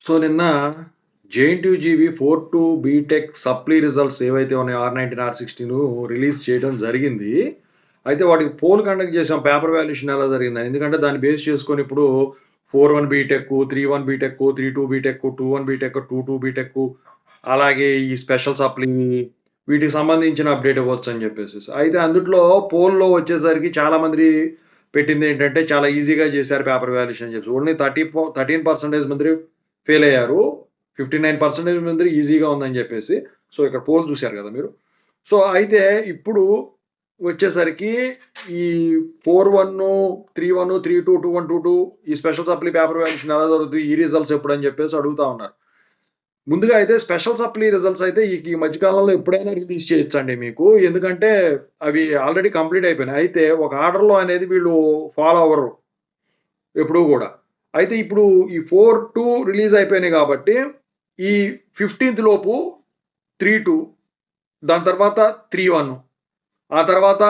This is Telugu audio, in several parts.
సో నిన్న జేఎన్టీయూజీవి 4-2 బీటెక్ సప్లీ రిజల్ట్స్ ఏవైతే ఉన్నాయో R19, R16 రిలీజ్ చేయడం జరిగింది. అయితే వాటికి పోల్ కండక్ట్ చేసాం పేపర్ వాల్యుయేషన్ ఎలా జరిగిందని. ఎందుకంటే దాన్ని బేస్ చేసుకొని ఇప్పుడు 4-1 BTech, 3-1 BTech, 3-2 BTech, 2-1 BTech, 2-2 BTech, అలాగే ఈ స్పెషల్ సప్లీ వీటికి సంబంధించిన అప్డేట్ ఇవ్వచ్చు అని చెప్పేసి. అయితే అందుట్లో పోల్లో వచ్చేసరికి చాలా మంది పెట్టింది ఏంటంటే చాలా ఈజీగా చేశారు పేపర్ వాల్యుయేషన్ అని చెప్పి. ఓన్లీ 13% మంది ఫెయిల్ అయ్యారు. 59% మంది ఈజీగా ఉందని చెప్పేసి. సో ఇక్కడ పోల్ చూశారు కదా మీరు. సో అయితే ఇప్పుడు వచ్చేసరికి ఈ 4-1, 3-1, 3-2, 2-1, 2-2 ఈ స్పెషల్ సప్లీ పేపర్ వాల్యుయేషన్ ఎలా జరుగుతుంది, ఈ రిజల్ట్స్ ఎప్పుడు అని చెప్పేసి అడుగుతా ఉన్నారు. ముందుగా అయితే స్పెషల్ సప్లీ రిజల్ట్స్ అయితే ఈ మధ్యకాలంలో ఎప్పుడైనా రిలీజ్ చేయొచ్చండి మీకు. ఎందుకంటే అవి ఆల్రెడీ కంప్లీట్ అయిపోయినాయి. అయితే ఒక ఆర్డర్లో అనేది వీళ్ళు ఫాలో అవ్వరు ఎప్పుడూ కూడా. అయితే ఇప్పుడు ఈ 4-2 రిలీజ్ అయిపోయినాయి కాబట్టి ఈ 15th లోపు 3-2, దాని తర్వాత 3-1, ఆ తర్వాత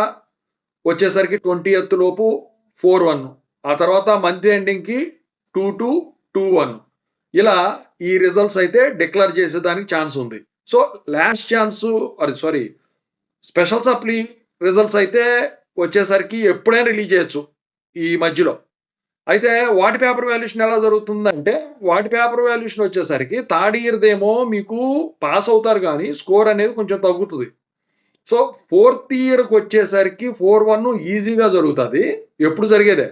వచ్చేసరికి 20th లోపు 4-1, ఆ తర్వాత మంత్ ఎండింగ్కి 2-2, 2-1 ఇలా ఈ రిజల్ట్స్ అయితే డిక్లేర్ చేసేదానికి ఛాన్స్ ఉంది. So last chance special supply results అయితే వచ్చేసరికి ఎప్పుడైనా రిలీజ్ చేయొచ్చు ఈ మధ్యలో. అయితే వాటి పేపర్ వాల్యుయేషన్ ఎలా జరుగుతుందంటే వాటి పేపర్ వాల్యుయేషన్ వచ్చేసరికి థర్డ్ ఇయర్దేమో మీకు పాస్ అవుతారు కానీ స్కోర్ అనేది కొంచెం తగ్గుతుంది. సో 4th ఇయర్కి వచ్చేసరికి 4-1 ఈజీగా జరుగుతుంది, ఎప్పుడు జరిగేదే.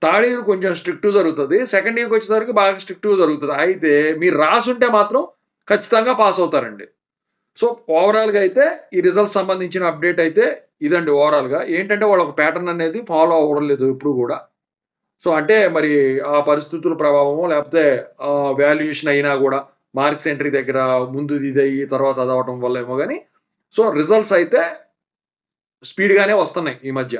థర్డ్ ఇయర్ కొంచెం స్ట్రిక్ట్ జరుగుతుంది, సెకండ్ ఇయర్కి వచ్చేసరికి బాగా స్ట్రిక్ట్గా జరుగుతుంది. అయితే మీరు రాసుంటే మాత్రం ఖచ్చితంగా పాస్ అవుతారండి. సో ఓవరాల్గా అయితే ఈ రిజల్ట్స్ సంబంధించిన అప్డేట్ అయితే ఇదండి. ఓవరాల్గా ఏంటంటే వాళ్ళు ఒక ప్యాటర్న్ అనేది ఫాలో అవ్వడం లేదు ఎప్పుడు కూడా. సో అంటే మరి ఆ పరిస్థితుల ప్రభావమో లేకపోతే వాల్యుయేషన్ అయినా కూడా మార్క్స్ ఎంట్రీ దగ్గర ముందు ఇది అయ్యి తర్వాత అది అవడం వల్ల ఏమో కానీ సో రిజల్ట్స్ అయితే స్పీడ్గానే వస్తున్నాయి ఈ మధ్య.